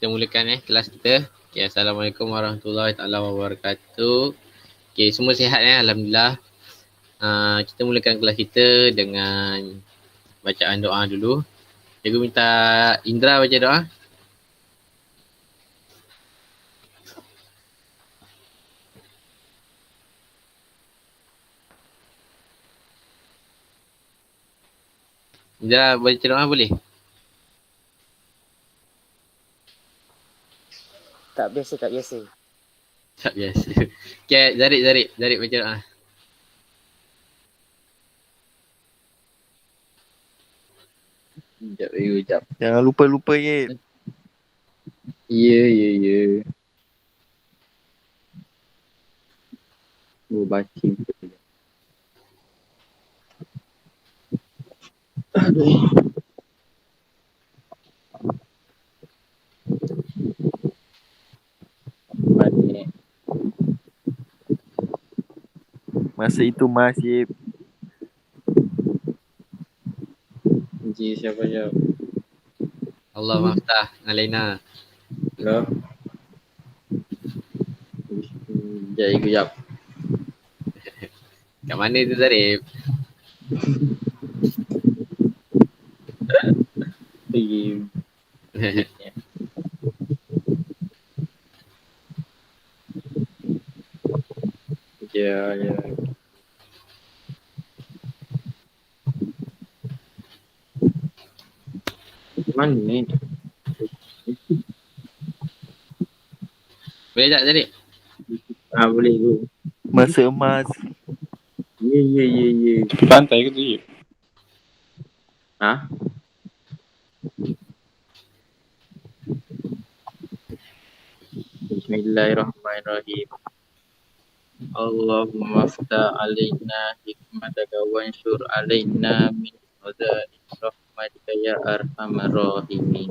kita mulakan kelas kita. Okay, Assalamualaikum warahmatullahi taala wabarakatuh. Okay, semua sihat Alhamdulillah. Kita mulakan kelas kita dengan bacaan doa dulu. Cikgu minta Indra baca doa. Indra baca doa boleh? Tak biasa. Tak biasa. Okay, Zarik baca doa. Sekejap. Jangan lupa ye. Ya. Baca. Balik. Masa itu masih Encik siapa jawab? Allah maftah alaina. Hello? Sekejap, jap. Kat mana tu Zarif? Pergi. Ya. Mana ni? Boleh tak Zarif? Boleh tu. masa emas. Ya. Tepi pantai ke tu je? Ha? Bismillahirrahmanirrahim. Allahumma aftah alaina hikmataka wansyur alaina min khaza'in rahmatika ya arhamar rahimin.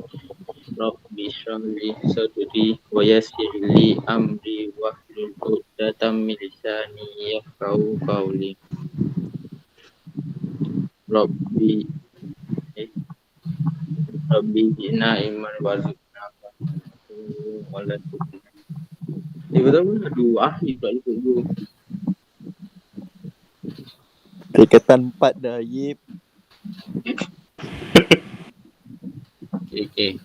Rabbi shrah li sadri wa yassir li amri wahlul 'uqdatam min lisani yafqahu qawli. Rabbi zidna ilman warzuqna wala tu'min. Betul. Aduh, pula lupa dulu. Tingkatan 4 dah Yip. Okay.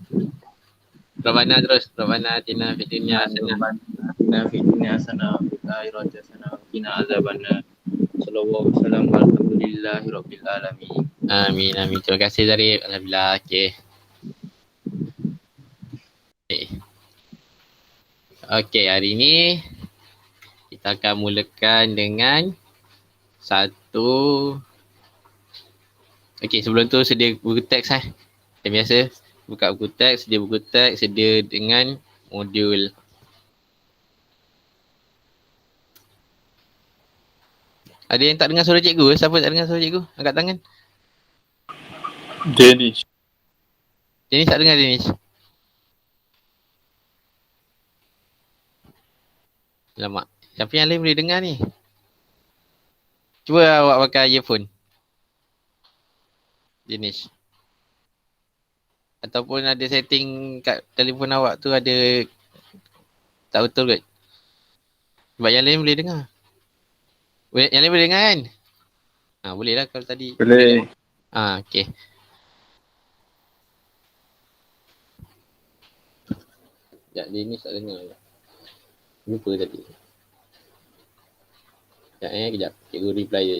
Rabbana terus. Rabbana atina fid dunya hasanah. Atina fid dunya hasanah wa fil akhirati hasanah wa qina azabannar. Sallallahu alaihi alhamdulillahi rabbil alamin. Amin. Terima kasih Zarif. Alhamdulillah. Okay, hari ni kita akan mulakan dengan satu. Okay, sebelum tu sedia buku teks Macam biasa, buka buku teks, sedia dengan modul. Ada yang tak dengar suara cikgu? Siapa tak dengar suara cikgu? Angkat tangan. Danish. Deniz tak dengar Deniz? Alamak. Siapa yang lain boleh dengar ni? Cuba awak pakai earphone. Deniz. Ataupun ada setting kat telefon awak tu ada tak betul kot. Sebab yang lain boleh dengar. Yang lain boleh dengar kan? Boleh lah kalau tadi. Boleh. Okay. Sekejap, Deniz tak dengar. Lupa tadi. Kejap. Cikgu reply je.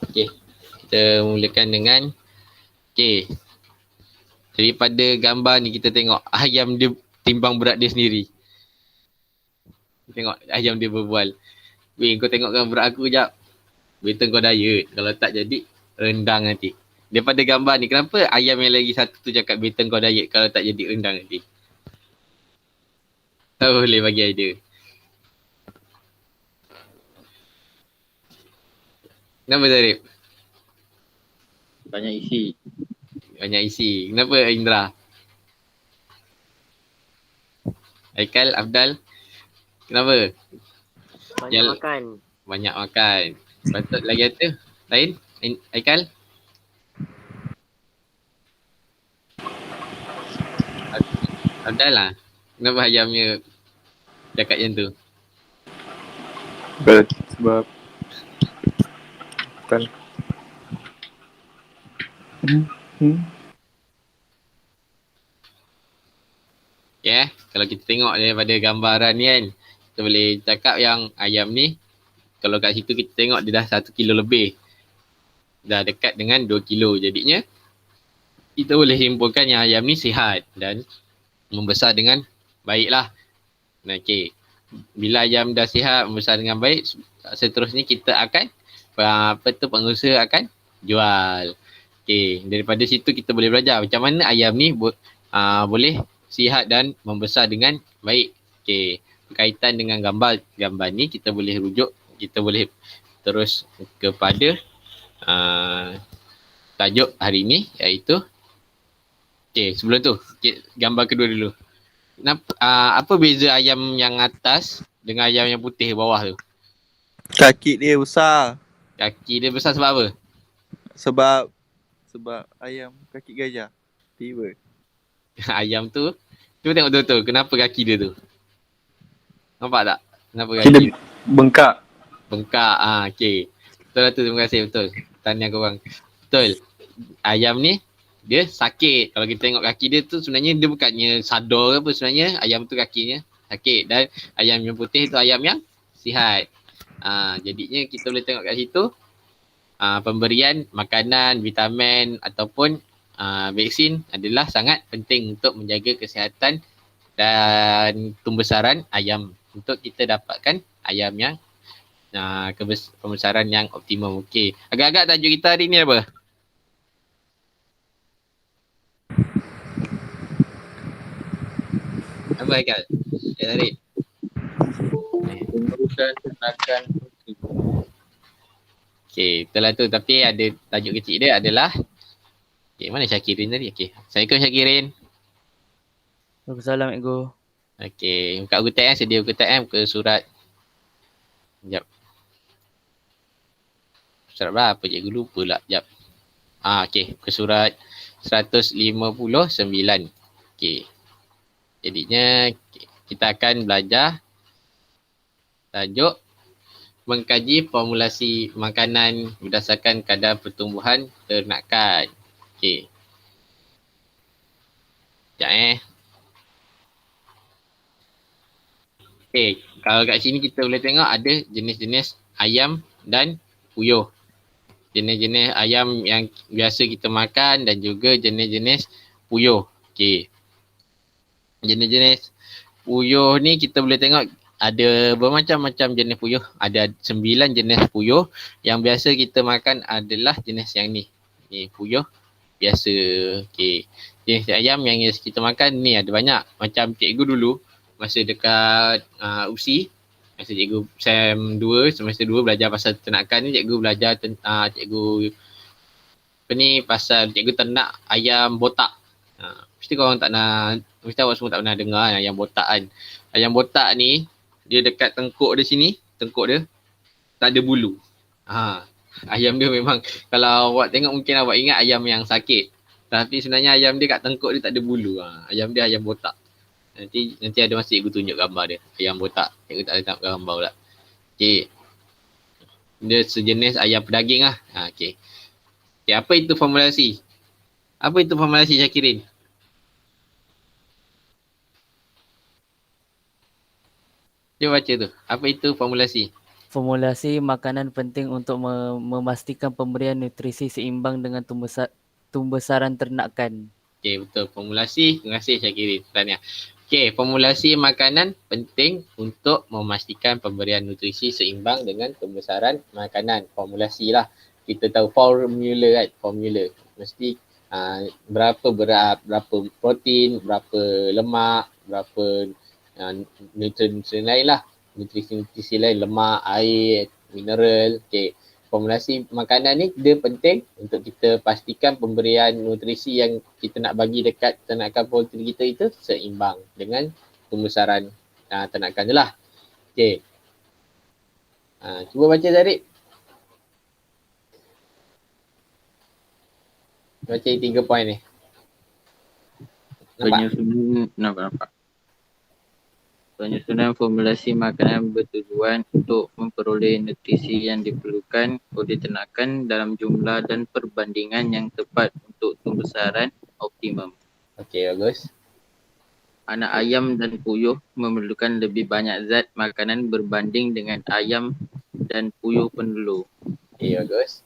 Okay. Kita mulakan dengan daripada gambar ni kita tengok ayam dia timbang berat dia sendiri. Tengok ayam dia berbual. Weh, kau tengokkan berat aku sekejap. Betul kau diet. Kalau tak jadi, rendang nanti. Daripada gambar ni, kenapa ayam yang lagi satu tu cakap betul kau diet kalau tak jadi rendang nanti? Tak boleh bagi idea. Kenapa Zarif? Banyak isi. Kenapa Indra? Haikal, Afdal. Kenapa? Banyak Jal- makan. Banyak makan. Patut lagi apa? Lain? Haikal? Afdal lah. Kenapa ayamnya cakap macam tu? Sebab Betul. Yeah, kalau kita tengok daripada gambaran ni kan, kita boleh cakap yang ayam ni, kalau kat situ kita tengok dia dah 1 kilo lebih. Dah dekat dengan 2 kilo. Jadinya, kita boleh simpulkan yang ayam ni sihat dan membesar dengan baik lah. Okay. Bila ayam dah sihat, membesar dengan baik, seterusnya kita akan, pengusaha akan jual. Okay. Daripada situ kita boleh belajar macam mana ayam ni boleh sihat dan membesar dengan baik. Okay. Berkaitan dengan gambar ni kita boleh rujuk, kita boleh terus kepada tajuk hari ni iaitu, okay, sebelum tu gambar kedua dulu. Apa beza ayam yang atas dengan ayam yang putih bawah tu? Kaki dia besar. Kaki dia besar sebab apa? Sebab ayam kaki gajah. Tiba. Ayam tu, cuba tengok betul-betul kenapa kaki dia tu. Nampak tak? Kenapa Kaki kaki dia bengkak. bengkak? Okay. Betul lah tu, terima kasih, betul. Tanya korang. Betul. Ayam ni, dia sakit. Kalau kita tengok kaki dia tu sebenarnya dia bukannya sadar ke apa, sebenarnya ayam tu kakinya sakit. Dan ayam yang putih tu ayam yang sihat. Jadinya kita boleh tengok kat situ pemberian makanan, vitamin ataupun vaksin adalah sangat penting untuk menjaga kesihatan dan pembesaran ayam. Untuk kita dapatkan ayam yang pembesaran yang optimum. Okey. Agak-agak tajuk kita hari ni apa? Apa Haikal? Tarik. Pengurusan ternakan putri. Okey, betul lah tu. Tapi ada tajuk kecil dia adalah, okey, mana Syakirin tadi? Okey. Assalamualaikum Syakirin. Waalaikumsalam, Ego. Okey, buka buku teks, sedia buku teks ke surat. Sekejap. Surat berapa cikgu lupa lah. Sekejap. Okey, ke surat 159. Okey. Jadinya kita akan belajar tajuk mengkaji formulasi makanan berdasarkan kadar pertumbuhan ternakan. Okey. Sekejap Okey, kalau kat sini kita boleh tengok ada jenis-jenis ayam dan puyuh. Jenis-jenis ayam yang biasa kita makan dan juga jenis-jenis puyuh. Okey. Jenis-jenis puyuh ni kita boleh tengok ada bermacam-macam jenis puyuh. Ada 9 jenis puyuh. Yang biasa kita makan adalah jenis yang ni. Ni puyuh biasa. Okey. Jenis ayam yang kita makan ni ada banyak. Macam cikgu dulu masa dekat UPSI, masa cikgu SEM 2, semester 2 belajar pasal ternakan ni, cikgu belajar tentang pasal cikgu ternak ayam botak. Mesti korang mesti awak semua tak pernah dengar ayam botak kan. Ayam botak ni, dia dekat tengkuk dia sini, tengkuk dia tak ada bulu. Ayam dia memang, kalau awak tengok mungkin awak ingat ayam yang sakit. Tapi sebenarnya ayam dia kat tengkuk dia tak ada bulu. Ayam dia ayam botak. Nanti ada masa cikgu tunjuk gambar dia. Ayam botak. Cikgu tak ada tengok gambar pula. Okay. Dia sejenis ayam pedaging lah. Okay. Okay, apa itu formulasi? Apa itu formulasi Syakirin? Dia baca tu. Apa itu formulasi? Formulasi makanan penting untuk memastikan pemberian nutrisi seimbang dengan tumbesaran ternakan. Okey, betul. Formulasi. Terima kasih Syakirin. Tanya. Okey, formulasi makanan penting untuk memastikan pemberian nutrisi seimbang dengan pembesaran makanan. Formulasi lah. Kita tahu formula kan? Formula. Mesti berapa berat, berapa protein, berapa lemak, berapa nutrisi lain lah. Nutrisi lain, lemak, air, mineral. Okey. Formulasi makanan ni dia penting untuk kita pastikan pemberian nutrisi yang kita nak bagi dekat ternakan poultry kita itu seimbang dengan pembesaran ternakan tu lah. Okay. Cuba baca Zarid. Baca 3 poin ni. Nampak? Nampak. Penyusunan formulasi makanan bertujuan untuk memperoleh nutrisi yang diperlukan oleh ternakan dalam jumlah dan perbandingan yang tepat untuk pembesaran optimum. Okey, bagus. Anak ayam dan puyuh memerlukan lebih banyak zat makanan berbanding dengan ayam dan puyuh penelur. Okey, bagus.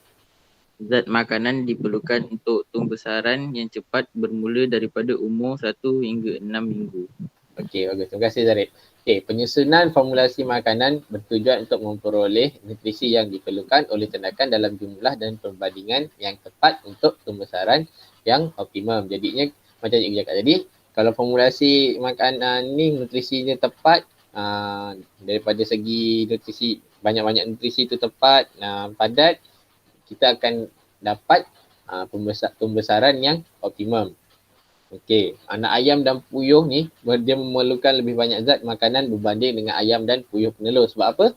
Zat makanan diperlukan untuk pembesaran yang cepat bermula daripada umur 1 hingga 6 minggu. Okey, bagus. Terima kasih Zarid. Okey, penyusunan formulasi makanan bertujuan untuk memperoleh nutrisi yang diperlukan oleh ternakan dalam jumlah dan perbandingan yang tepat untuk pembesaran yang optimum. Jadinya macam cikgu cakap tadi, kalau formulasi makanan ni nutrisinya tepat, daripada segi nutrisi, banyak-banyak nutrisi tu tepat, padat, kita akan dapat pembesaran yang optimum. Okey, anak ayam dan puyuh ni dia memerlukan lebih banyak zat makanan berbanding dengan ayam dan puyuh penelur. Sebab apa?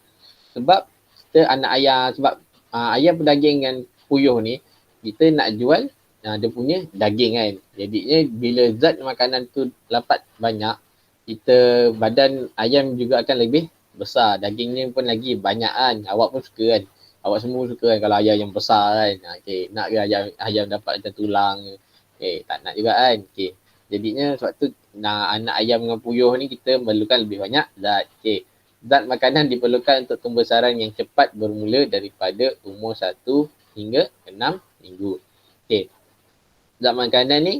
Sebab kita anak ayam, sebab ayam pedaging dan puyuh ni kita nak jual dia punya daging kan. Jadinya bila zat makanan tu dapat banyak, kita badan ayam juga akan lebih besar. Dagingnya pun lagi banyak kan. Awak pun suka kan. Awak semua suka kan kalau ayam yang besar kan. Okey, nak ke ayam dapat macam tulang. Tak nak juga kan. Okay. Jadinya sebab tu anak ayam dengan puyuh ni kita memerlukan lebih banyak zat. Okay. Zat makanan diperlukan untuk pembesaran yang cepat bermula daripada umur 1 hingga 6 minggu. Okay. Zat makanan ni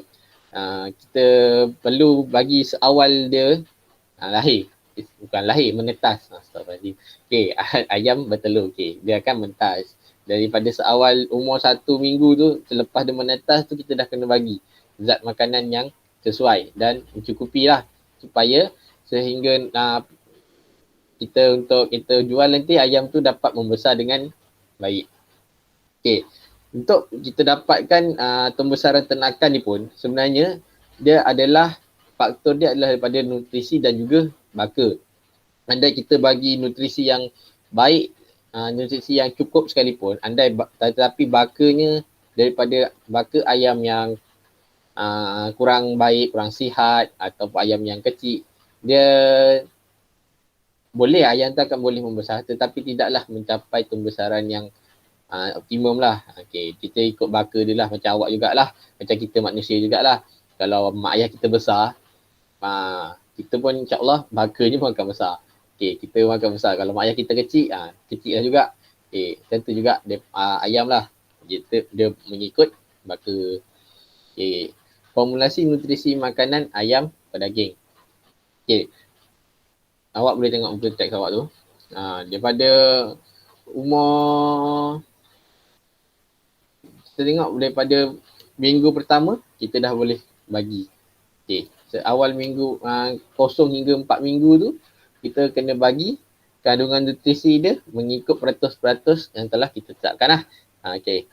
kita perlu bagi seawal dia lahir. Bukan lahir, menetas. Okay. Ayam bertelur. Okay. Dia akan menetas. Daripada seawal umur 1 minggu tu, selepas dia menetas tu kita dah kena bagi zat makanan yang sesuai dan mencukupi lah supaya sehingga kita jual nanti ayam tu dapat membesar dengan baik. Okay. Untuk kita dapatkan pembesaran ternakan ni pun sebenarnya dia adalah faktor dia adalah daripada nutrisi dan juga baka. Andai kita bagi nutrisi yang baik, nutrisi yang cukup sekalipun, tetapi bakanya daripada baka ayam yang kurang baik, kurang sihat ataupun ayam yang kecil, dia boleh, ayam tu akan boleh membesar tetapi tidaklah mencapai pembesaran yang optimum lah. Okay, kita ikut baka dia lah, macam awak jugalah, macam kita manusia jugalah. Kalau mak ayah kita besar, kita pun insyaAllah bakanya pun akan besar. Okay, kita makan besar. Kalau mak ayah kita kecil, kecil lah juga. Okay, tentu juga dia, ayam lah. Dia mengikut baka. Okay, formulasi nutrisi makanan ayam pedaging. Okay, awak boleh tengok muka teks awak tu. Daripada umur, kita tengok daripada minggu pertama, kita dah boleh bagi. Okay, awal minggu 0 hingga 4 minggu tu, kita kena bagi kandungan nutrisi dia mengikut peratus-peratus yang telah kita tetapkan lah. Okay.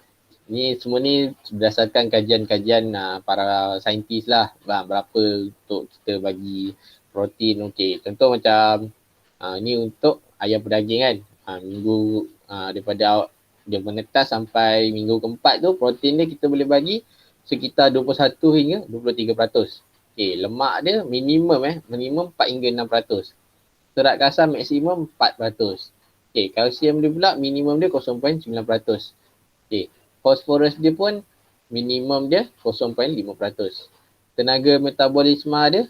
Ni semua ni berdasarkan kajian-kajian para saintis lah. Berapa untuk kita bagi protein. Okay. Contoh macam ni untuk ayam pedaging kan. Minggu daripada dia menetas sampai minggu keempat tu, protein dia kita boleh bagi sekitar 21 hingga 23%. Okay. Lemak dia minimum 4 hingga 6%. Serat kasar maksimum 4%. Okay, kalsium dia pula minimum dia 0.9%. Okay, fosforus dia pun minimum dia 0.5%. Tenaga metabolisme dia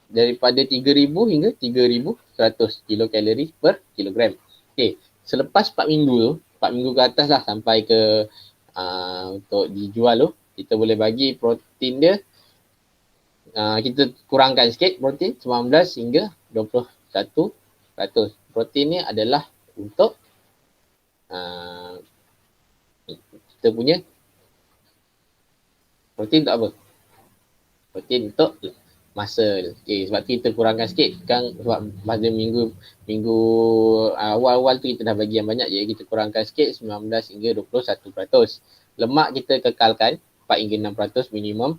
daripada 3,000 hingga 3,100 kilokalori per kilogram. Okay, selepas 4 minggu tu, 4 minggu ke atas lah sampai ke untuk dijual tu, kita boleh bagi protein dia, kita kurangkan sikit protein 19 hingga 21%. Protein ni adalah untuk kita punya protein untuk apa? Protein untuk muscle. Okay, sebab tu kita kurangkan sikit kan, sebab pada minggu awal-awal tu kita dah bagi yang banyak, jadi kita kurangkan sikit 19 hingga 21%. Lemak kita kekalkan 4 hingga 6% minimum.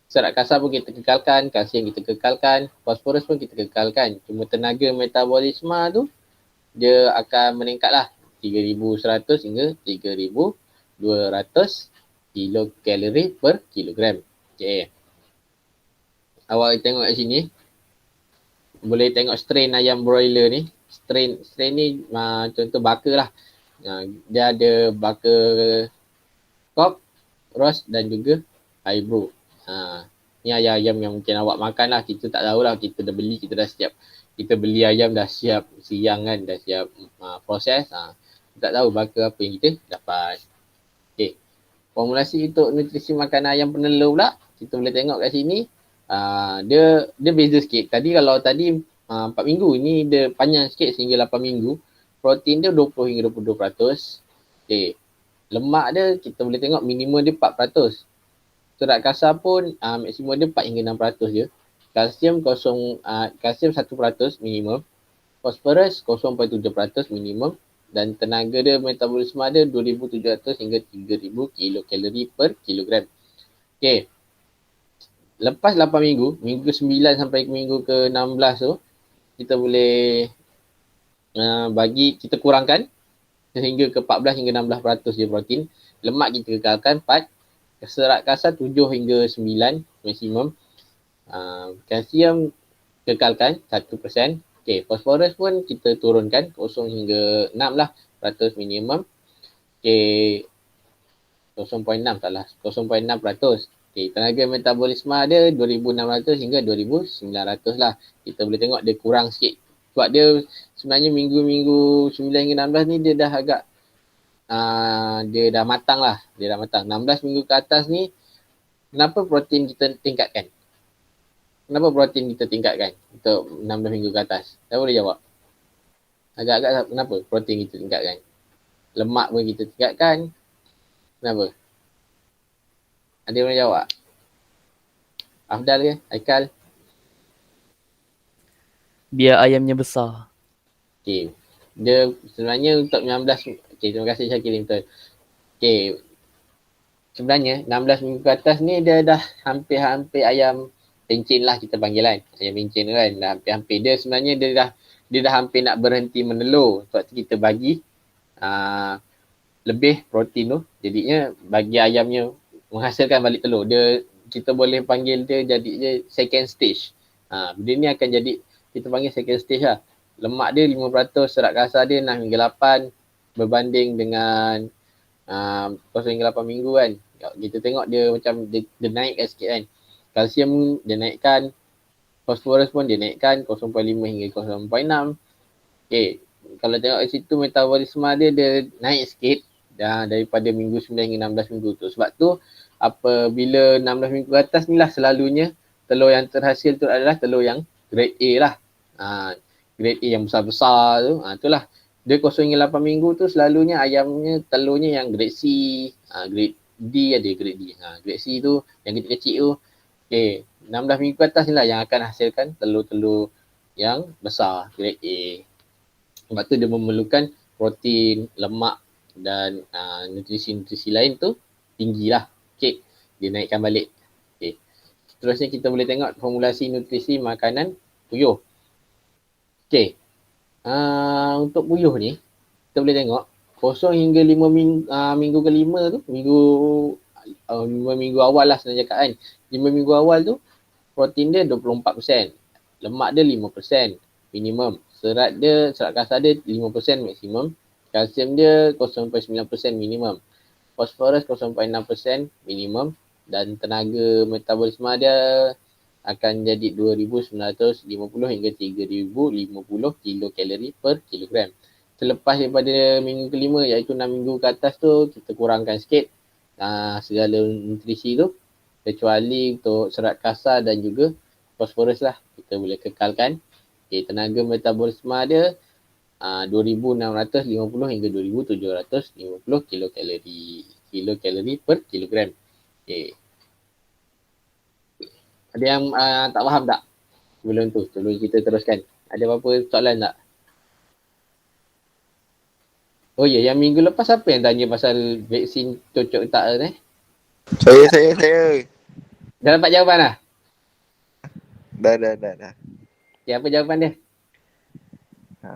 Serat kasar pun kita kekalkan, kalsium kita kekalkan, fosforus pun kita kekalkan. Cuma tenaga metabolisme tu dia akan meningkat lah 3,100 hingga 3,200 kilokalori per kilogram. Okay. Awak tengok kat sini. Boleh tengok strain ayam broiler ni. Strain ni contoh baka lah. Dia ada baka cock, roast dan juga eyebrow. Ni ayam yang mungkin awak makan lah. Kita tak tahulah. Kita dah beli, kita dah siap. Kita beli ayam dah siap siang kan. Dah siap proses. Kita tak tahu baka apa yang kita dapat. Okay. Formulasi untuk nutrisi makanan ayam penelur pula. Kita boleh tengok kat sini. Dia beza sikit. Kalau tadi 4 minggu, ni dia panjang sikit sehingga 8 minggu. Protein dia 20 hingga 22%. Okay. Lemak dia kita boleh tengok minimum dia 4%. Serat kasar pun maksimum dia 4 hingga 6% je. Kalsium 1% minimum. Fosforus 0.7% minimum. Dan tenaga dia metabolisme dia 2,700 hingga 3,000 kilokalori per kilogram. Okay. Lepas 8 minggu, minggu ke-9 sampai minggu ke-16 tu, kita boleh kita kurangkan sehingga ke 14 hingga 16% je protein. Lemak kita kekalkan 4. Serat kasar 7 hingga 9 maksimum. Kalsium kekalkan 1%. Okay, fosforus pun kita turunkan 0 hingga 6 lah peratus minimum. Okay, 0.6 salah, 0.6%. Okay, tenaga metabolisme dia 2,600 hingga 2,900 lah. Kita boleh tengok dia kurang sikit. Sebab dia sebenarnya minggu-minggu 9 hingga 16 ni dia dah agak dia dah matang lah. Dia dah matang. 16 minggu ke atas ni, kenapa protein kita tingkatkan? Kenapa protein kita tingkatkan untuk 16 minggu ke atas? Saya boleh jawab. Agak-agak kenapa protein kita tingkatkan? Lemak pun kita tingkatkan. Kenapa? Ada yang boleh jawab? Afdal ke? Aikal? Biar ayamnya besar. Okay. Dia sebenarnya untuk 16... Okay, terima kasih Syakir. Okay. Sebenarnya 16 minggu ke atas ni dia dah hampir-hampir ayam pencin lah kita panggil kan. Ayam pencin kan. Dah hampir-hampir. Dia sebenarnya dia dah hampir nak berhenti menelur. Sebab tu kita bagi lebih protein tu. Jadinya bagi ayamnya menghasilkan balik telur. Kita boleh panggil dia jadi dia second stage. Benda ni akan jadi kita panggil second stage lah. Lemak dia 5%, serat kasar dia 6 hingga 8 berbanding dengan 0 hingga 8 minggu kan. Kita tengok dia macam dia naikkan sikit kan. Kalsium dia naikkan, fosforus pun dia naikkan 0.5 hingga 0.6. Okay, kalau tengok kat situ metabolisme dia naik sikit daripada minggu 9 hingga 16 minggu tu. Sebab tu apabila 16 minggu ke atas ni lah selalunya telur yang terhasil tu adalah telur yang grade A lah. Grade A yang besar-besar tu. Itulah. Dia 0 hingga 8 minggu tu selalunya ayamnya telurnya yang grade C, grade D ada grade D. Grade C tu yang kecil-kecil tu. Okay, 16 minggu ke atas ni lah yang akan hasilkan telur-telur yang besar, grade A. Sebab tu dia memerlukan protein, lemak dan nutrisi-nutrisi lain tu tinggi lah. Okay, dia naikkan balik. Okay. Seterusnya kita boleh tengok formulasi nutrisi makanan puyuh. Okay. Untuk puyuh ni, kita boleh tengok 0 hingga 5 minggu ke-5 tu, minggu awal lah sebenarnya cakap kan. 5 minggu awal tu, protein dia 24%. Lemak dia 5% minimum. Serat kasar dia 5% maksimum. Kalsium dia 0.9% minimum. Fosforus 0.6% minimum. Dan tenaga metabolisme dia akan jadi 2,950 hingga 3,050 kilokalori per kilogram. Selepas daripada minggu ke-5 iaitu 6 minggu ke atas tu, kita kurangkan sikit segala nutrisi tu. Kecuali untuk serat kasar dan juga fosforus lah. Kita boleh kekalkan. Okay, tenaga metabolisme dia 2,650 hingga 2,750 kilokalori per kilogram. Okay. Ada yang tak faham tak? Sebelum kita teruskan. Ada apa-apa soalan tak? Oh ya, yang minggu lepas apa yang tanya pasal vaksin cocok tak ni? Saya. Dah dapat jawapan dah? Dah. Okay, apa jawapan dia? Ha,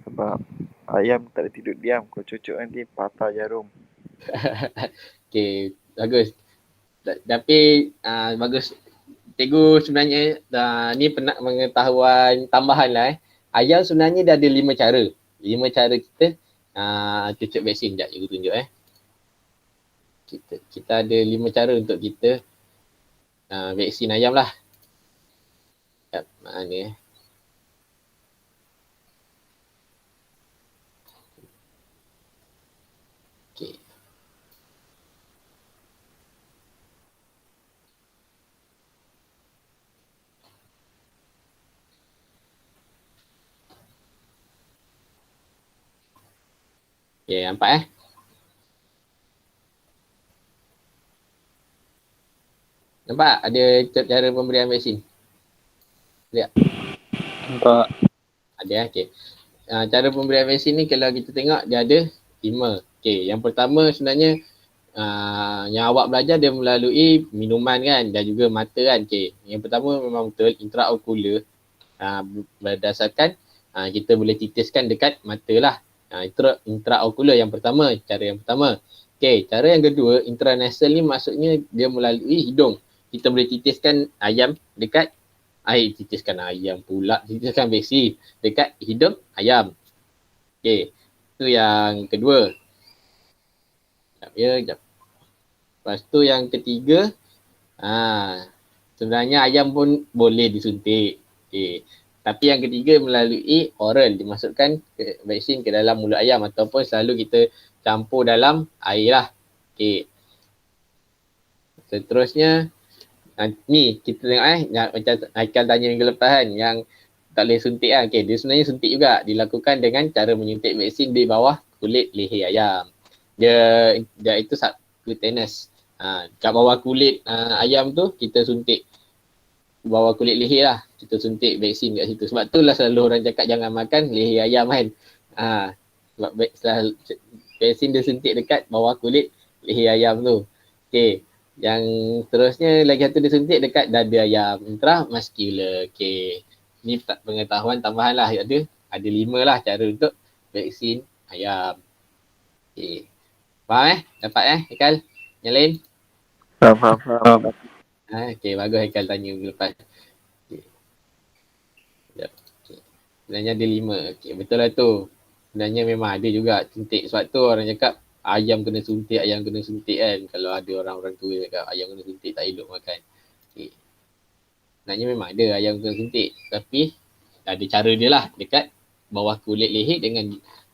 sebab ayam tak ada tidur diam. Kau cucuk nanti patah jarum. Okay, bagus. Tapi bagus. Cikgu sebenarnya ni pengetahuan tambahan lah. Ayam sebenarnya dia ada 5 cara. 5 cara kita cucuk vaksin. Sekejap cikgu tunjuk Kita ada 5 cara untuk kita vaksin ayam lah. Sekejap, mana Okay. Okay, nampak Nampak ada cara pemberian vaksin? Lihat. Nampak. Ada okay. Cara pemberian vaksin ni kalau kita tengok dia ada 5. Okay, yang pertama sebenarnya yang awak belajar dia melalui minuman kan dan juga mata kan. Okay, yang pertama memang betul intraokular. Berdasarkan kita boleh titiskan dekat mata lah. Intraokular yang pertama, cara yang pertama. Okay, cara yang kedua intranasal ni maksudnya dia melalui hidung. Kita boleh titiskan ayam dekat titiskan ayam pula. Titiskan vaksin dekat hidung ayam. Okay, itu yang kedua. Sekejap. Lepas tu yang ketiga, sebenarnya ayam pun boleh disuntik. Okay. Tapi yang ketiga melalui oral, dimasukkan vaksin ke dalam mulut ayam ataupun selalu kita campur dalam air lah. Okay. Seterusnya, ni kita tengok macam Haikal tanya minggu lepas kan, yang tak boleh suntik kan. Okay, dia sebenarnya suntik juga. Dilakukan dengan cara menyuntik vaksin di bawah kulit leher ayam. Dia itu subcutaneous. Kat bawah kulit ayam tu kita suntik. Bawah kulit leher lah. Kita suntik vaksin kat situ. Sebab tu lah selalu orang cakap jangan makan leher ayam kan. Sebab vaksin dia suntik dekat bawah kulit leher ayam tu. Okay. Yang terusnya lagi satu dia suntik dekat dada ayam. Intramuscular. Okay. Ni pengetahuan tambahan lah. Ada 5 lah cara untuk vaksin ayam. Okay. Faham Dapat Haikal? Yang lain? Faham. Okay, bagus Haikal tanya minggu lepas. Okay. Okay. Sebenarnya ada 5. Okay, betul lah tu. Sebenarnya memang ada juga suntik. Sebab tu orang cakap ayam kena suntik kan. Kalau ada orang-orang tua cakap ayam kena suntik tak elok makan. Okay. Sebenarnya memang ada ayam kena suntik. Tapi ada cara dia lah dekat bawah kulit leher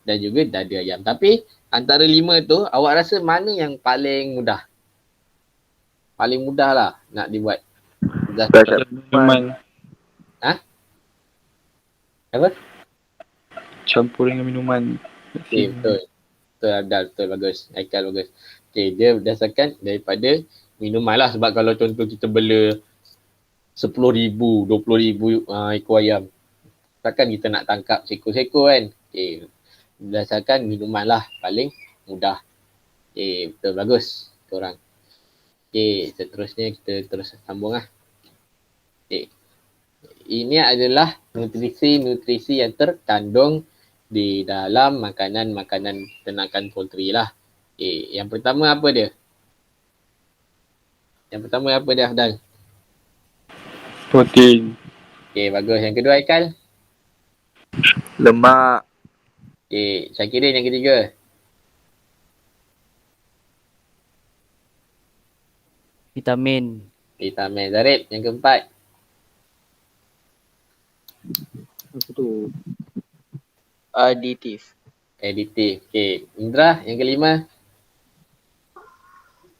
dan juga dada ayam. Tapi antara 5 tu awak rasa mana yang paling mudah? Paling mudah lah nak dibuat. Minuman. Apa? Campur dengan minuman. Okay, betul. Betul, bagus. Haikal bagus. Okay, dia berdasarkan daripada minuman lah. Sebab kalau contoh kita bela 10,000, 20,000 ekor ayam. Takkan kita nak tangkap sekor-sekor kan? Okay, berdasarkan minuman lah paling mudah. Okay, betul, bagus korang. Okay, seterusnya kita terus sambung lah. Okay. Ini adalah nutrisi-nutrisi yang terkandung di dalam makanan-makanan ternakan poultry lah. Okay, yang pertama apa dia? Afdal? Protein. Okay, bagus. Yang kedua Haikal? Lemak. Okay, Syakirin yang ketiga? Vitamin. Zarif yang keempat? Apa tu? Aditif. Okay, Indra yang kelima?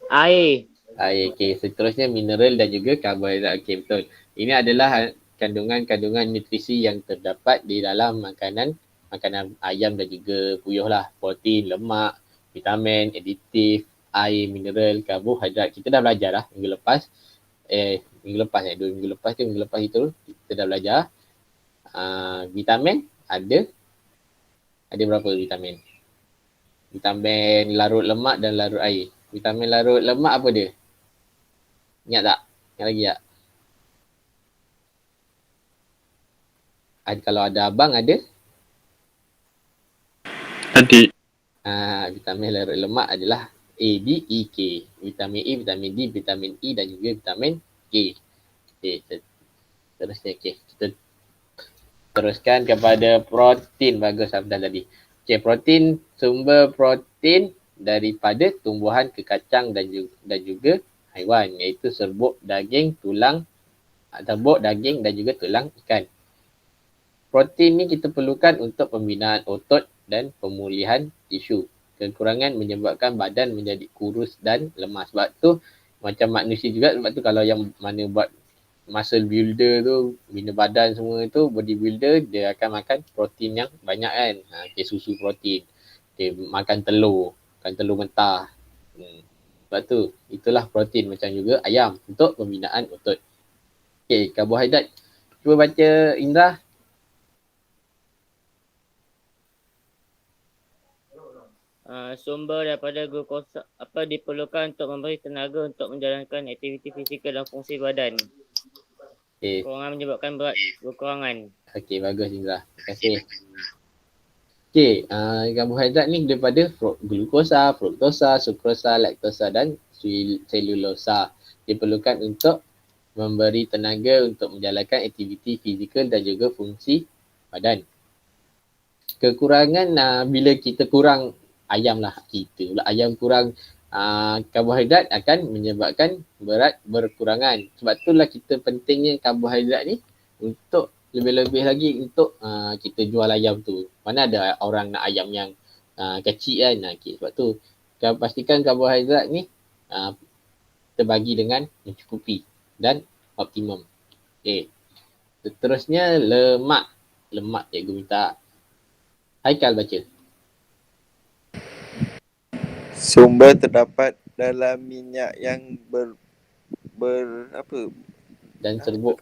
Air. Okay, seterusnya mineral dan juga karbohidrat. Okay, betul. Ini adalah kandungan-kandungan nutrisi yang terdapat di dalam makanan ayam dan juga puyuh lah. Protein, lemak, vitamin, aditif, air, mineral, karbohidrat. Kita dah belajar lah minggu lepas. 2 minggu lepas itu kita dah belajar. Vitamin ada berapa vitamin? Vitamin larut lemak dan larut air. Vitamin larut lemak apa dia? Ingat tak? Yang lagi tak? Kalau ada abang ada? Adik. Vitamin larut lemak adalah A, D, E, K. Vitamin A, vitamin D, vitamin E dan juga vitamin K. Okay, terusnya. Okay, kita teruskan kepada protein. Bagus Abdul tadi. Okay, protein, sumber protein daripada tumbuhan, kekacang dan juga haiwan, iaitu serbuk, daging, tulang, serbuk, daging dan juga tulang ikan. Protein ni kita perlukan untuk pembinaan otot dan pemulihan tisu. Kekurangan menyebabkan badan menjadi kurus dan lemah. Sebab tu macam manusia juga, sebab tu kalau yang mana buat muscle builder tu, bina badan semua tu, bodybuilder, dia akan makan protein yang banyak kan. Okay, susu protein. Okay, makan telur mentah. Sebab tu, itulah protein macam juga ayam untuk pembinaan otot. Okay, karbohidrat. Cuba baca Indra. Sumber daripada glukosa diperlukan untuk memberi tenaga untuk menjalankan aktiviti fizikal dan fungsi badan. Okay. Kekurangan menyebabkan berat kekurangan. Okey, bagus Indra. Terima kasih. Okey, karbohidrat ni daripada glukosa, fruktosa, sukrosa, laktosa dan selulosa. Diperlukan untuk memberi tenaga untuk menjalankan aktiviti fizikal dan juga fungsi badan. Kekurangan bila kita kurang ayam kurang karbohidrat akan menyebabkan berat berkurangan. Sebab itulah kita pentingnya karbohidrat ni untuk lebih-lebih lagi untuk kita jual ayam tu. Mana ada orang nak ayam yang kecil kan. Okay, sebab tu pastikan karbohidrat ni terbagi dengan mencukupi dan optimum. Okay. Seterusnya lemak. Lemak cikgu minta Haikal baca. Sumber terdapat dalam minyak yang Dan serbuk.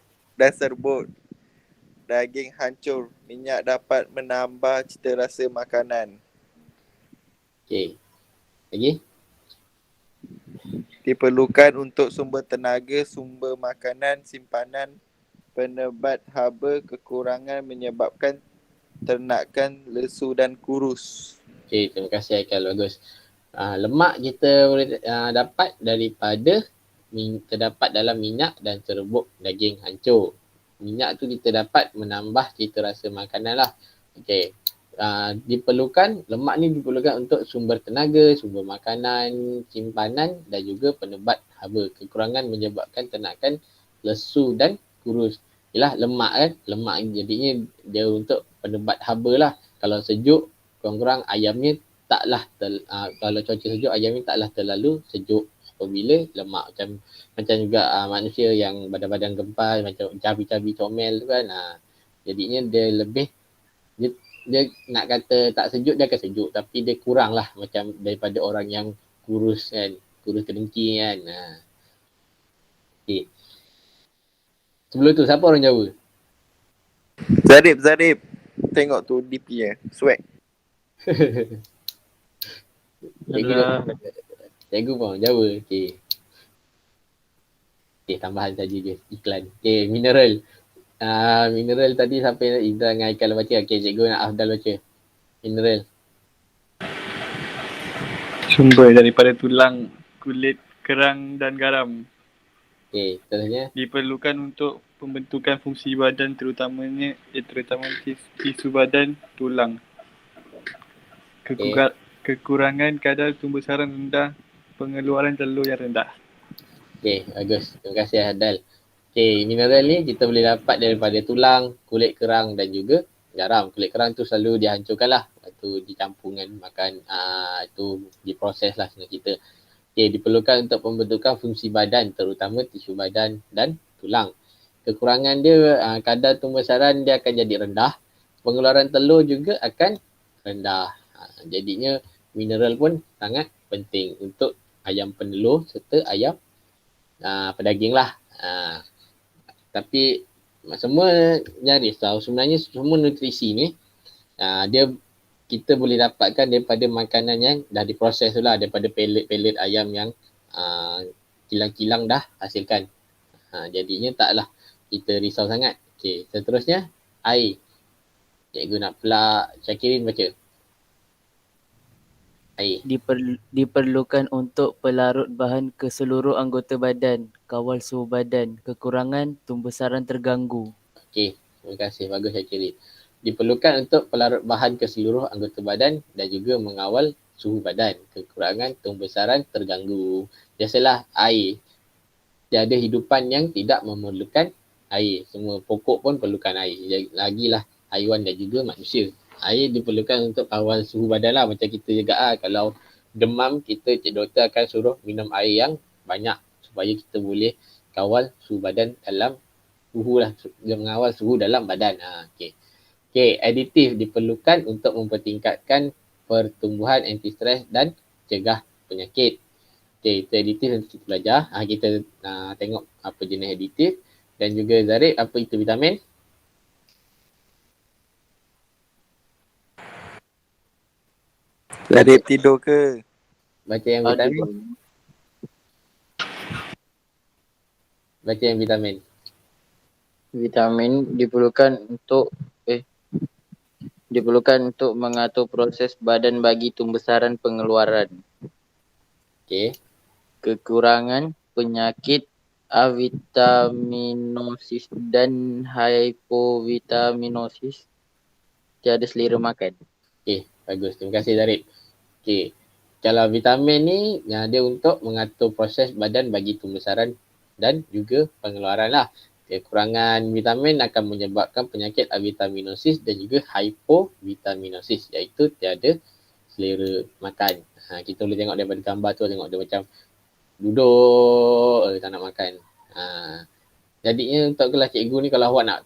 Daging hancur. Minyak dapat menambah cita rasa makanan. Okey. Lagi? Diperlukan untuk sumber tenaga, sumber makanan, simpanan, penebat haba. Kekurangan menyebabkan ternakan lesu dan kurus. Okey, terima kasih Haikal. Bagus. Lemak kita boleh dapat daripada terdapat dalam minyak dan serbuk daging hancur. Minyak tu kita dapat menambah cita rasa makanan lah. Okey. Lemak ni diperlukan untuk sumber tenaga, sumber makanan, simpanan dan juga penebat haba. Kekurangan menyebabkan ternakan lesu dan kurus. Yalah, lemak kan. Lemak jadinya dia untuk penebat haba lah. Kalau sejuk, kurang-kurang ayamnya taklah kalau cuaca sejuk, ayamnya taklah terlalu sejuk. Apabila lemak macam juga manusia yang badan-badan gempal, macam cabi-cabi comel tu kan. Jadinya dia lebih dia nak kata tak sejuk, dia akan sejuk, tapi dia kurang lah macam daripada orang yang kurus kan, kurus kedengki kan. Okay. Sebelum tu siapa orang Jawa? Zarib. Tengok tu DP swag. Cikgu pun orang Jawa. Okay, tambahan saja je iklan. Okay, mineral. Mineral tadi sampai Indra dengan Haikal baca. Okay, cikgu nak Afdal baca. Mineral. Sumber daripada tulang, kulit, kerang dan garam. Okay, terusnya. Diperlukan untuk pembentukan fungsi badan terutama tisu badan, tulang. Kekurangan kadar tumbuh sarang rendah, pengeluaran telur yang rendah. Okay, bagus. Terima kasih Adal. Okay, mineral ni kita boleh dapat daripada tulang, kulit kerang dan juga garam. Kulit kerang tu selalu dihancurkan lah. Lepas tu dicampurkan makan, tu diproses lah dengan kita. Okay, diperlukan untuk pembentukan fungsi badan terutama tisu badan dan tulang. Kekurangan dia, kadar tumbuh sarang dia akan jadi rendah. Pengeluaran telur juga akan rendah. Jadinya mineral pun sangat penting untuk ayam penelur serta ayam pedaging lah. Tapi semua jangan risau. Sebenarnya semua nutrisi ni kita boleh dapatkan daripada makanan yang dah diproses tu lah, daripada pelet-pelet ayam yang kilang-kilang dah hasilkan. Jadinya taklah kita risau sangat. Okey, seterusnya air. Cikgu nak pula Syakirin baca. Air. Diperlukan untuk pelarut bahan ke seluruh anggota badan, kawal suhu badan, kekurangan, pembesaran terganggu. Okey, terima kasih. Bagus Syakirin. Diperlukan untuk pelarut bahan ke seluruh anggota badan dan juga mengawal suhu badan, kekurangan, pembesaran terganggu. Biasalah air. Tiada hidupan yang tidak memerlukan air. Semua pokok pun perlukan air. Lagilah haiwan dan juga manusia. Air diperlukan untuk kawal suhu badan lah. Macam kita juga kalau demam, kita cik doktor akan suruh minum air yang banyak supaya kita boleh kawal suhu badan dalam suhu lah. Dia mengawal suhu dalam badan. Okey. Okey, aditif diperlukan untuk mempertingkatkan pertumbuhan anti-stres dan cegah penyakit. Okey, itu aditif nanti kita belajar. Kita tengok apa jenis aditif. Dan juga Zarif, apa itu vitamin? Zarif tidur ke? Baca yang vitamin. Baca yang vitamin. Vitamin diperlukan untuk mengatur proses badan bagi pembesaran pengeluaran. Okey. Kekurangan penyakit avitaminosis dan hypovitaminosis, tiada selera makan. Okey, bagus. Terima kasih Zarif. Okey. Kalau vitamin ni dia untuk mengatur proses badan bagi pembesaran dan juga pengeluaran lah. Kekurangan vitamin akan menyebabkan penyakit avitaminosis dan juga hypovitaminosis, iaitu tiada selera makan. Kita boleh tengok daripada gambar tu, tengok dia macam duduk tak nak makan. Jadinya untuk kelas cikgu ni, kalau awak nak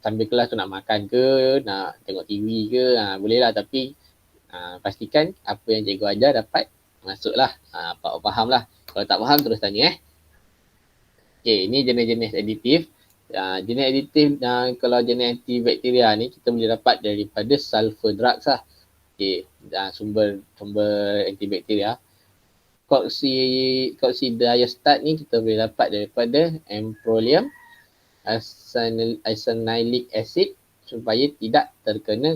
sambil kelas tu nak makan ke, nak tengok TV ke, boleh lah. Tapi pastikan apa yang cikgu ajar dapat masuk lah. Awak faham lah. Kalau tak faham terus tanya Okey, ni jenis-jenis aditif. Jenis aditif kalau jenis antibakteria ni kita boleh dapat daripada sulfur drugs lah. Okey, sumber antibakteria. Coccidiostat ni kita boleh dapat daripada Amprolium isonialic acid supaya tidak terkena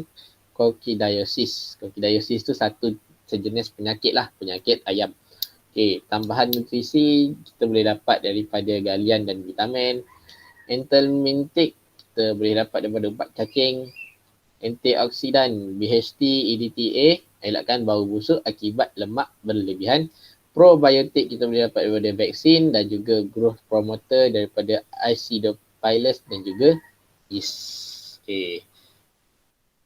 kokidiosis. Kokidiosis tu satu sejenis penyakit lah, penyakit ayam. Okey, tambahan nutrisi kita boleh dapat daripada galian dan vitamin. Anthelmintic kita boleh dapat daripada ubat cacing. Antioksidan BHT, EDTA elakkan bau busuk akibat lemak berlebihan. Probiotik kita boleh dapat daripada vaksin dan juga growth promoter daripada Acidophilus dan juga yeast. Okey.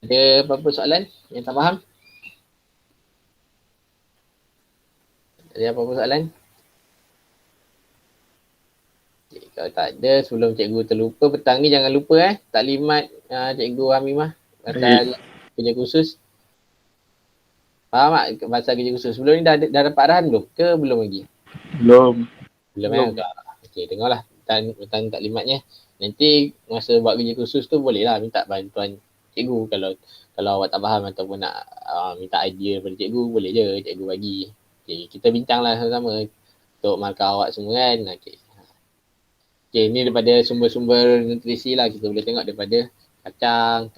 Ada apa-apa soalan yang tak faham? Ada apa-apa soalan? Okay, kalau tak ada, sebelum cikgu terlupa, petang ni jangan lupa taklimat cikgu Hamimah pasal kerja khusus. Faham tak pasal kerja khusus? Sebelum ni dah dapat arahan belum? Ke belum lagi? Belum. Belum. Okey, dengarlah petang taklimatnya. Nanti masa buat kerja khusus tu bolehlah minta bantuan cikgu. Kalau awak tak faham ataupun nak minta idea daripada cikgu, boleh je cikgu bagi. Okay, kita bincanglah sama-sama untuk markah awak semua kan. Okay, ni daripada sumber-sumber nutrisi lah. Kita boleh tengok daripada kacang,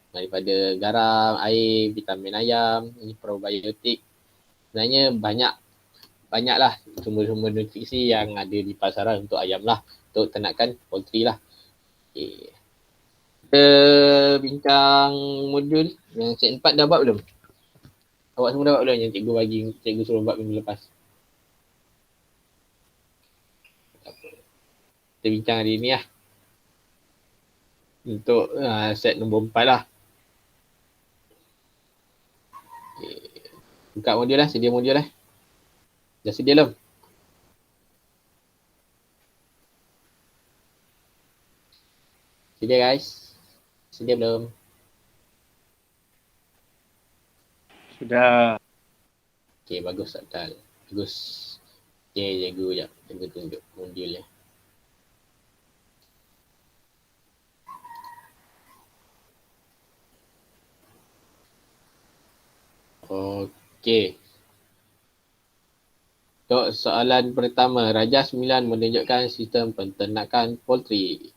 daripada garam, air, vitamin ayam, ini probiotik. Sebenarnya banyak lah sumber-sumber nutrisi yang ada di pasaran untuk ayam lah. Untuk ternakan poultry lah. Okay. Kita bincang modul yang set 4 dah buat belum? Awak semua dapat belum yang cikgu suruh buat minggu lepas? Kita bincang hari ni lah. Untuk set nombor 4 lah. Okay. Buka modul lah, sedia modul lah. Dah sedia belum? Sedia guys? Sedia belum? Sudah. Okay, bagus Abdal. Bagus. Okay, cikgu sekejap. Cikgu tunjuk modul dia. Okay. Untuk soalan pertama, Rajah 9 menunjukkan sistem penternakan poultry.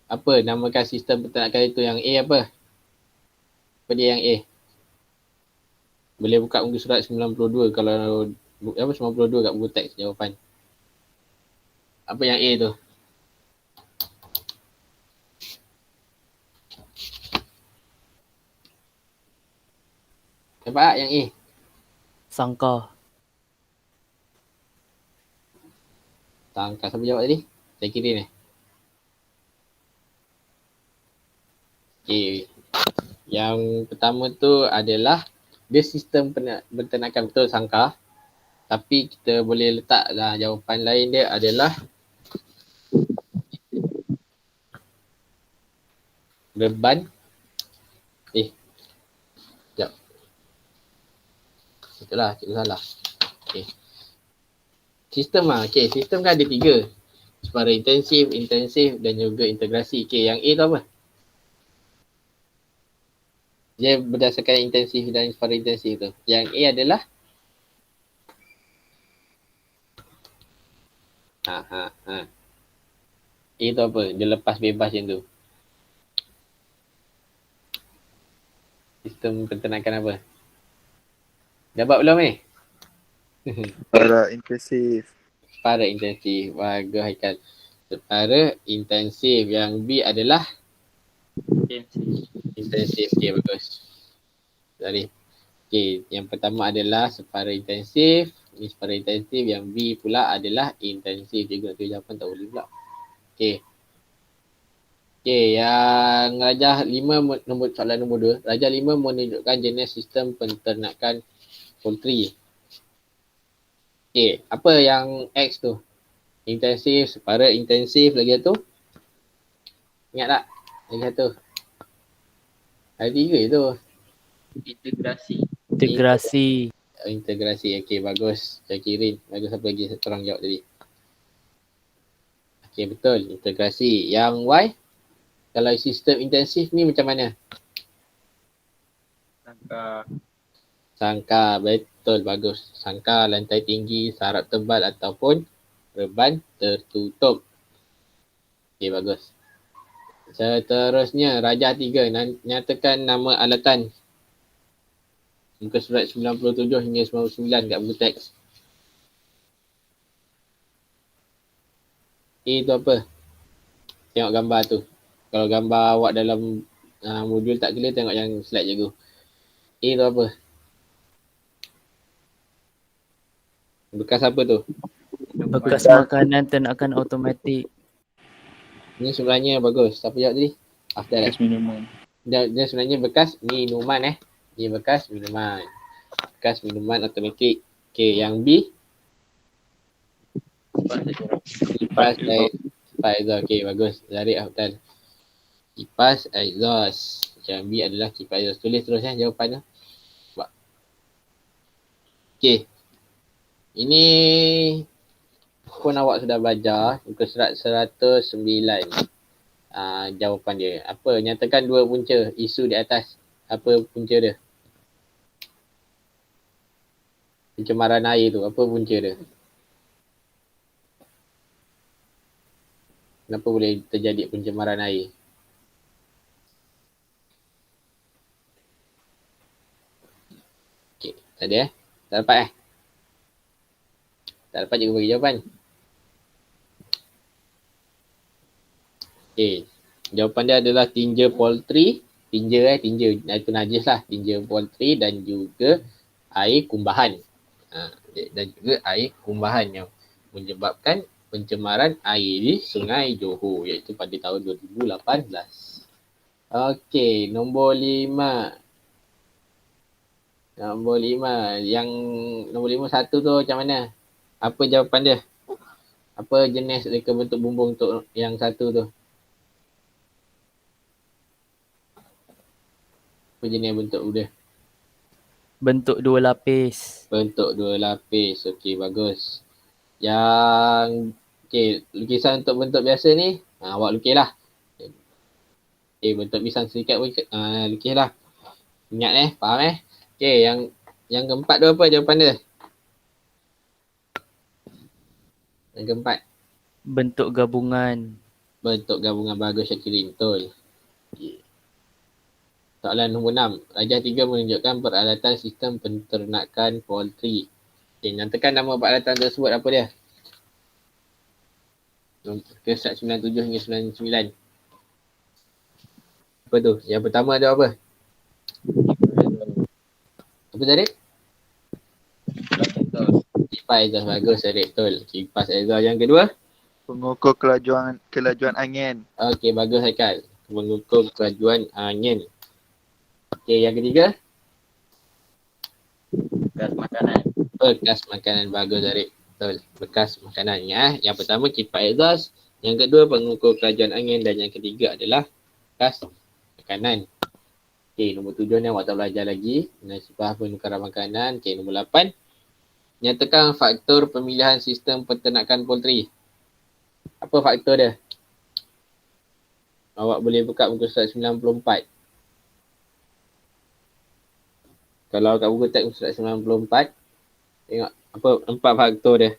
Apa namakan sistem penternakan itu? Yang A apa? Apa dia yang A? Boleh buka muka surat 92 kalau apa 92 kat buku teks jawapan. Apa yang A tu? Nampak tak yang A? Sangka. Tangkap siapa jawab tadi? Saya kira ni. Okay. Yang pertama tu adalah dia sistem penternakan, betul sangka. Tapi kita boleh letak lah jawapan lain dia adalah reban. Sekejap. Itulah, cikgu salah. Okay. Sistem lah. Okay, sistem kan ada 3. Secara intensif dan juga integrasi. Okay, yang A tu apa? Dia berdasarkan intensif dan secara intensif tu. Yang A adalah A tu apa? Dia lepas bebas macam tu. Sistem penternakan apa? Dapat belum ni? Para intensif. Separa intensif. Bagus Haikal. Separa intensif. Yang B adalah intensif. Okay, bagus. Sorry. Okay, yang pertama adalah separa intensif. Ini separa intensif. Yang B pula adalah intensif. Cikgu nak tulis jawapan tak boleh pula. Okay. Okay, yang Rajah 5, soalan nombor 2. Rajah 5 menunjukkan jenis sistem penternakan poultry. Okay, apa yang X tu? Intensif, separa intensif lagi satu. Ingat tak? Lagi satu. Ada 3 tu. Integrasi. Integrasi, okay bagus. Saya kirim. Bagus apa lagi orang jawab tadi. Okay, betul. Integrasi. Yang Y, kalau sistem intensif ni macam mana? Sangka, betul, bagus. Sangka, lantai tinggi, sarap tebal ataupun reban tertutup. Okay, bagus. Seterusnya, Rajah 3, nyatakan nama alatan. Muka surat 97 hingga 99 kat buku teks. A tu apa? Tengok gambar tu. Kalau gambar awak dalam modul tak clear, tengok yang slide cikgu. A tu apa? Bekas apa tu? Bekas makanan ternakan automatik. Ni sebenarnya bagus. Siapa jawab tadi? After Bekas minuman. Dia sebenarnya bekas minuman Ni bekas minuman. Bekas minuman automatik. Okay, yang B. Kipas exhaust. Okay, bagus. Zarif Afdal. Kipas exhaust. Yang B adalah kipas exhaust. Tulis terus jawapan tu. Okay. Ini pun awak sudah belajar. Muka surat 109. Jawapan dia. Apa? Nyatakan 2 punca isu di atas. Apa punca dia? Pencemaran air tu. Apa punca dia? Kenapa boleh terjadi pencemaran air? Okay. Tadi tak dapat Tak dapat cikgu bagi jawapan. Okay. Jawapan dia adalah tinja poultry. Tinja. Itu najis lah. Tinja poultry dan juga air kumbahan. Dan juga air kumbahan yang menyebabkan pencemaran air di Sungai Johor. Iaitu pada tahun 2018. Okay. Nombor 5. Yang nombor 5 satu tu macam mana? Apa jawapan dia? Apa jenis reka bentuk bumbung untuk yang satu tu? Apa jenis bentuk dia? Bentuk 2 lapis. Bentuk 2 lapis. Okey, bagus. Yang lukisan untuk bentuk biasa ni, awak lukis lah. Bentuk pisang serikat pun lukis lah. Ingat faham Okey, yang keempat tu apa jawapan dia? Yang keempat, Bentuk gabungan. bentuk gabungan. Bagus Syakiri, betul. Okay. Soalan nombor 6. Rajah 3 menunjukkan peralatan sistem penternakan poultry. Okay, nyatakan nama peralatan tersebut apa dia? Ke surat 97 hingga 99. Apa tu? Yang pertama ada apa? Apa tadi? Kipas exhaust. Bagus Syarif, betul. Kipas exhaust. Yang kedua? Pengukur kelajuan angin. Okey, bagus Haikal. Mengukur kelajuan angin. Okey, yang ketiga? Bekas makanan. Bekas makanan. Bagus Syarif, betul. Bekas makanan ya. Yang pertama kipas exhaust. Yang kedua pengukur kelajuan angin. Dan yang ketiga adalah bekas makanan. Okey, nombor 7 ni awak tak belajar lagi. Nasibah penukaran makanan. Okey, nombor 8. Nyatakan faktor pemilihan sistem peternakan poultry. Apa faktor dia? Awak boleh buka muka surat 94. Kalau kat buku teks muka surat 94, tengok apa 4 faktor dia.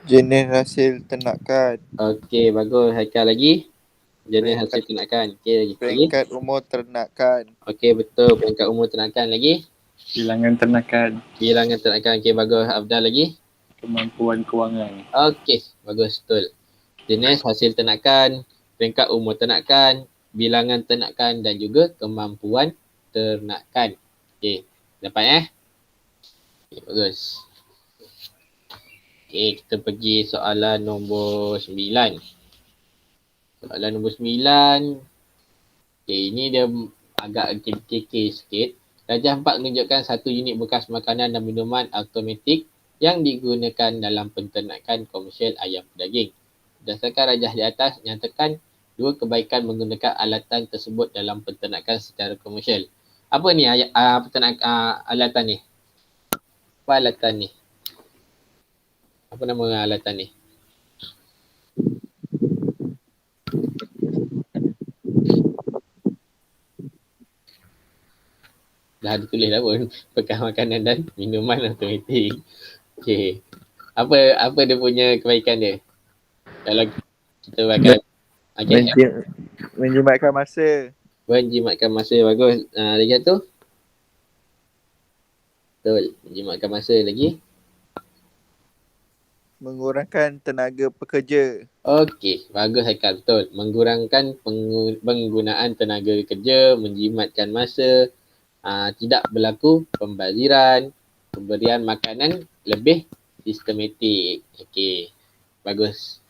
Jenis hasil ternakan. Okey, bagus. Haikal lagi. Jenis hasil ternakan. Okey, lagi. Peringkat umur ternakan. Okey, betul. Peringkat umur ternakan lagi. Bilangan ternakan. Bilangan ternakan. Okey, bagus. Abdal lagi. Kemampuan kewangan. Okey, bagus. Betul. Jenis hasil ternakan, peringkat umur ternakan, bilangan ternakan dan juga kemampuan ternakan. Okey, dapat Okey, bagus. Okey, kita pergi soalan nombor 9. Soalan nombor 9. Okey, ini dia agak kekeh sikit. Rajah 4 menunjukkan satu unit bekas makanan dan minuman automatik yang digunakan dalam penternakan komersial ayam pedaging. Berdasarkan rajah di atas, nyatakan 2 kebaikan menggunakan alatan tersebut dalam penternakan secara komersial. Apa ni alatan ni? Apa alatan ni? Apa nama alatan ni? Dah ditulis dah pun. Bekas makanan dan minuman automatik. Okey. Apa dia punya kebaikan dia? Kalau kita pakai Menjimatkan masa. menjimatkan masa. Bagus. Lagi satu? Betul. Menjimatkan masa lagi. Mengurangkan tenaga pekerja. Okey. Bagus Haikal. Betul. Mengurangkan penggunaan tenaga kerja, menjimatkan masa, tidak berlaku pembaziran, pemberian makanan lebih sistematik. Okey. Bagus.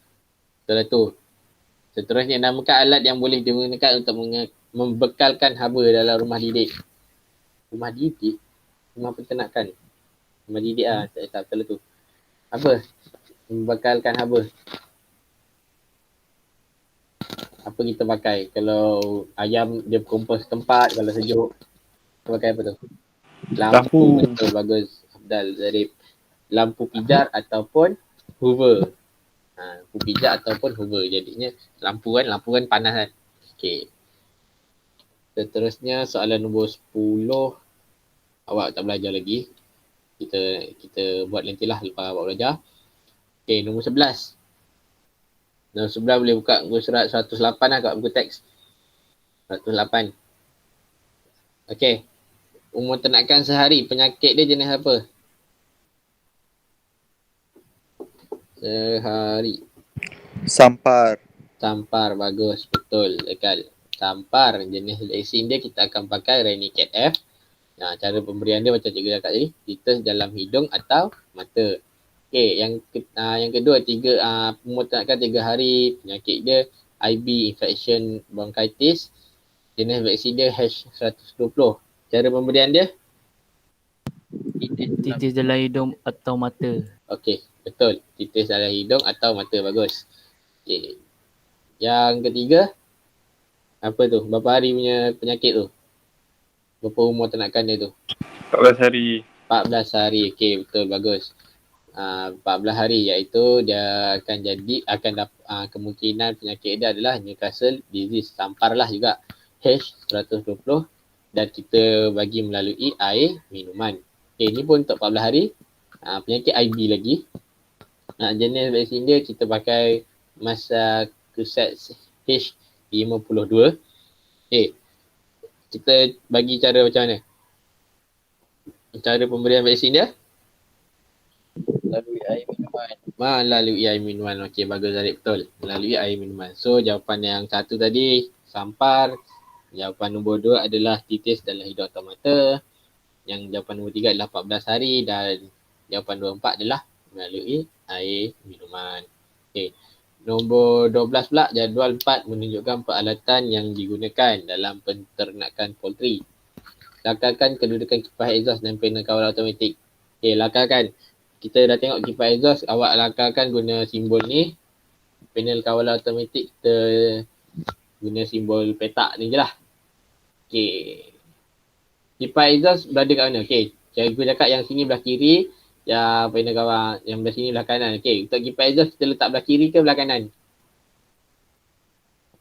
Betul tu. Seterusnya, namakan alat yang boleh digunakan untuk membekalkan haba dalam rumah didik. Rumah didik? Rumah peternakan. Rumah didik tak betul tu. Apa? Membekalkan haba. Apa kita pakai? Kalau ayam dia berkumpul setempat, kalau sejuk, kita pakai apa tu? Lampu. Betul, bagus. Abdal, Zarif. Lampu pijar ataupun hoover. Lampu pijar ataupun hoover. Jadinya lampu kan panas kan. Okey. Seterusnya soalan nombor 10. Awak tak belajar lagi. Kita buat nantilah lepas awak belajar. Okey, nombor 11. Nombor 11 boleh buka buku surat 108 lah kat buku teks. 108. Okey. Umur ternakan sehari. Penyakit dia jenis apa? Sehari. Sampar. Sampar, bagus. Betul. Lekal. Sampar. Jenis vaksin dia kita akan pakai Renicat F. Cara pemberian dia macam cikgu cakap tadi. Titus dalam hidung atau mata. Okey, yang kedua, umur ternakan 3 hari. Penyakit dia IB, infection bronchitis. Jenis vaksin dia H120. Cara pemberian dia? Titis dalam hidung atau mata. Okey, betul. Titis dalam hidung atau mata. Bagus. Okey. Yang ketiga, apa tu? Berapa hari punya penyakit tu? Berapa umur ternakan dia tu? 14 hari. 14 hari. Okey, betul. Bagus. 14 hari iaitu dia akan kemungkinan penyakit dia adalah Newcastle disease. Sampar lah juga. H120 dan kita bagi melalui air minuman. Okey, ni pun untuk 14 hari. Penyakit IB lagi. Jenis vaksin dia kita pakai Massachusetts H52. Okay. Kita bagi cara macam mana? Cara pemberian vaksin dia? Melalui air minuman. Melalui air minuman. Okey, bagus Zarif, betul. Melalui air minuman. So, jawapan yang satu tadi, sampar. Jawapan nombor 2 adalah titis dalam hidung atau mata. Yang jawapan nombor 3 adalah 14 hari. Dan jawapan nombor 4 adalah melalui air minuman. Okey. Nombor 12 pula, jadual 4 menunjukkan peralatan yang digunakan dalam penternakan poultry. Lakarkan kedudukan kipas exhaust dan panel kawal automatik. Okey, lakarkan. Kita dah tengok kipas exhaust, awak lakarkan guna simbol ni. Panel kawal automatik kita guna simbol petak ni je lah. Okey. Kipas exhaust berada kat mana? Okey, cikgu cakap yang sini belah kiri, yang panel kawal yang belah sini belah kanan. Okey, untuk kipas exhaust kita letak belah kiri ke belah kanan?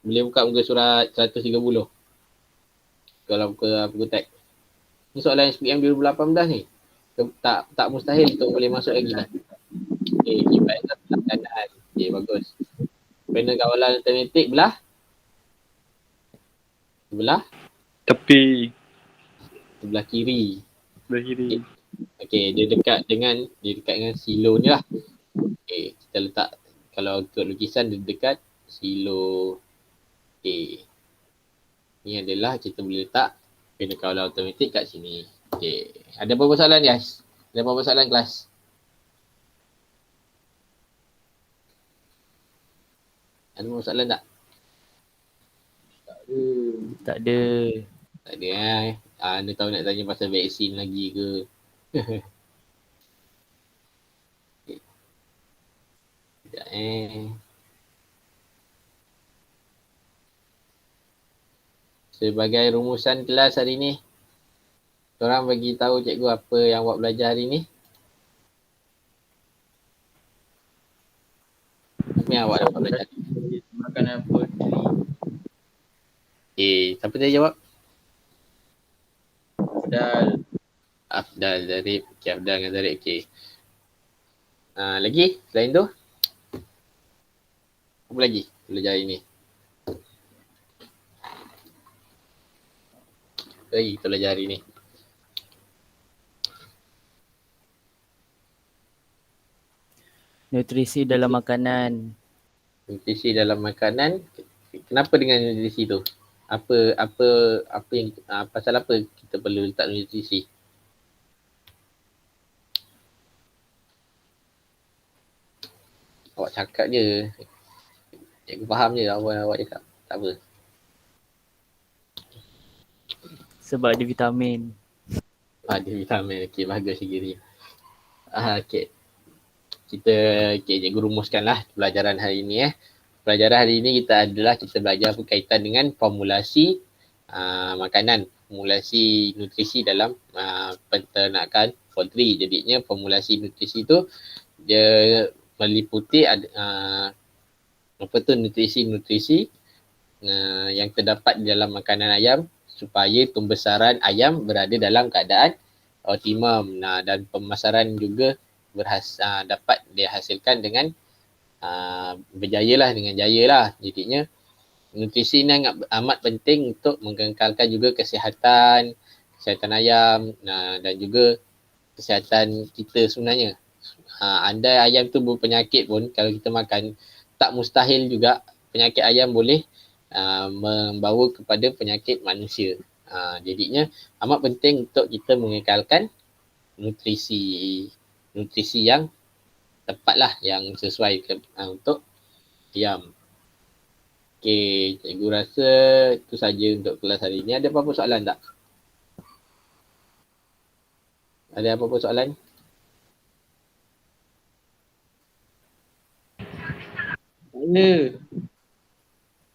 Boleh buka muka surat 130. Kalau buka tag. Ni soalan SPM 2018 ni. Tak mustahil untuk boleh masuk lagi lah. Okay, kipas exhaust belah kanan. Okay, bagus. Panel kawalan automatik belah? Sebelah? Tepi. Sebelah kiri. Sebelah kiri. Okay, dia dekat dengan silo ni lah. Okay, kita letak, kalau ikut lukisan dia dekat silo. Okay. Ni adalah kita boleh letak panel kawalan automatik kat sini. Okay. Ada apa-apa soalan guys? Ada apa-apa soalan kelas? Ada apa-apa soalan tak? Tak ada. Tak ada anda tahu nak tanya pasal vaksin lagi ke? Sekejap Sebagai rumusan kelas hari ni, korang bagi tahu cikgu apa yang awak belajar hari ni. Apa yang awak dapat belajar? Makanan poultry. Siapa tadi jawab? Afdal. Zarif. Okay, Afdal dengan Zarif. Okay. Lagi selain tu? Apa lagi belajar hari ni? Apa lagi kita belajar hari ni? Nutrisi dalam makanan. Nutrisi dalam makanan. Kenapa dengan nutrisi tu? Apa yang pasal apa kita perlu letak nutrisi? Awak cakap je. Cikgu faham je apa awak cakap. Tak apa. Sebab ada vitamin. Ada vitamin. Okey, bagus sikit. Okey. Cikgu rumuskan lah pelajaran hari ni Pelajaran hari ni kita belajar berkaitan dengan formulasi makanan, formulasi nutrisi dalam penternakan poultry. Jadinya formulasi nutrisi tu dia meliputi nutrisi-nutrisi yang terdapat di dalam makanan ayam supaya pembesaran ayam berada dalam keadaan optimum. Dan pemasaran juga dapat dihasilkan dengan dengan jaya lah. Jadinya nutrisi ni amat penting untuk mengekalkan juga kesihatan ayam dan juga kesihatan kita sebenarnya. Andai ayam tu berpenyakit pun, kalau kita makan, tak mustahil juga penyakit ayam boleh membawa kepada penyakit manusia. Jadinya amat penting untuk kita mengekalkan nutrisi yang tepat lah, yang sesuai untuk ayam. Okey, cikgu rasa itu saja untuk kelas hari ini. Ada apa-apa soalan tak? Ada apa-apa soalan?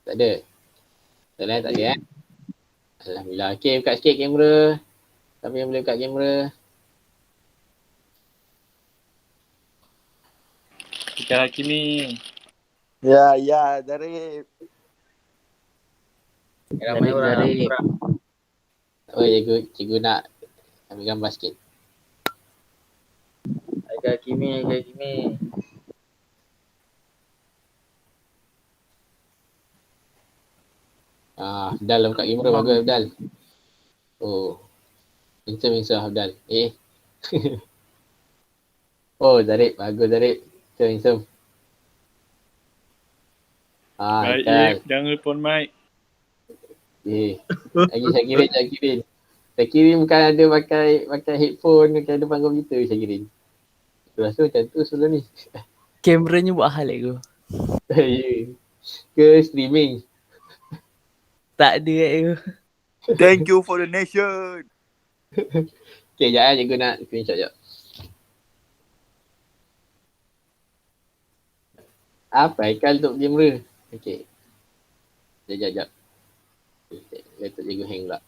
Tak ada. Soalan tak ada Alhamdulillah. Okey, buka sikit kamera. Siapa yang boleh buka kamera? Teacher Hakimi. Ya, Zarif. Ramai orang. Zarif. Tak apa, cikgu nak ambil gambar sikit. Hakimi. Abdal lah buka kamera, bagus Abdal. Oh. Handsome Abdal. Oh, Zarib. Bagus Zarib. Handsome. Baik, Abdal. jangan telefon mic. Lagi Syakirin. Syakirin bukan ada pakai headphone, pakai depan komputer Syakirin. Aku rasa macam tu sebelum ni. Kameranya buat hal aku. Ke streaming. Tak ada kat aku. Thank you for the nation. Okay, sekejap cikgu nak screenshot sekejap. Apa Haikal untuk kamera? Okay. Sekejap. Laptop cikgu hang pula.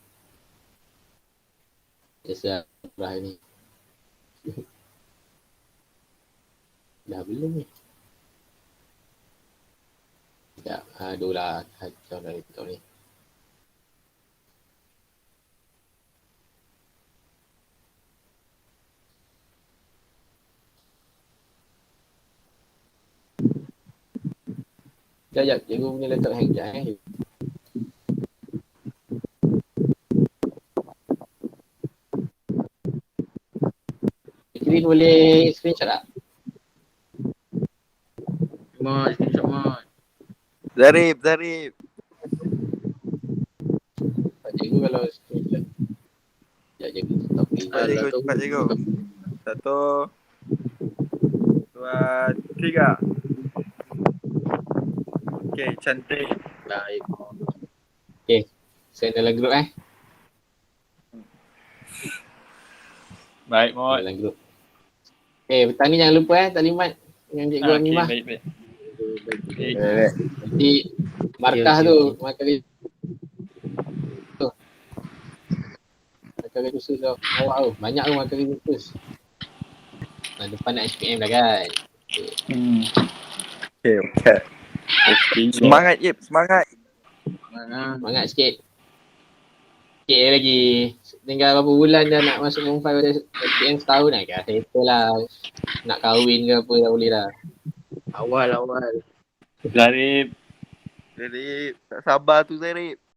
Biasa belah ni. Dah belum ni? Sekejap. Aduh lah. Kacau dah laptop ni. Sekejap. Cikgu punya laptop hang sekejap. Cikgu boleh screenshot tak? Mod, screenshot mod. Zarib. Cikgu kalau screenshot. Sekejap cikgu stop ni. Cepat cikgu. 1, 2, 3. Okay, cantik. Baik. Send dalam grup Baik, Mod. dalam grup. Petang ni jangan lupa taklimat dengan cikgu Aminah. Baik. Nanti markah tu, markah tu. Markah khusus tu. Awak tu, banyak tu markah khusus. Depan nak SPM dah kan. Okay. Semangat, Yip. Semangat. Semangat sikit. Sikit lagi. Tinggal berapa bulan dah nak masuk Form 5 pada SPM setahun dah kan. Settle lah. Nak kahwin ke apa dah boleh dah. Awal. Zarib. Zarib. Tak sabar tu Zarib.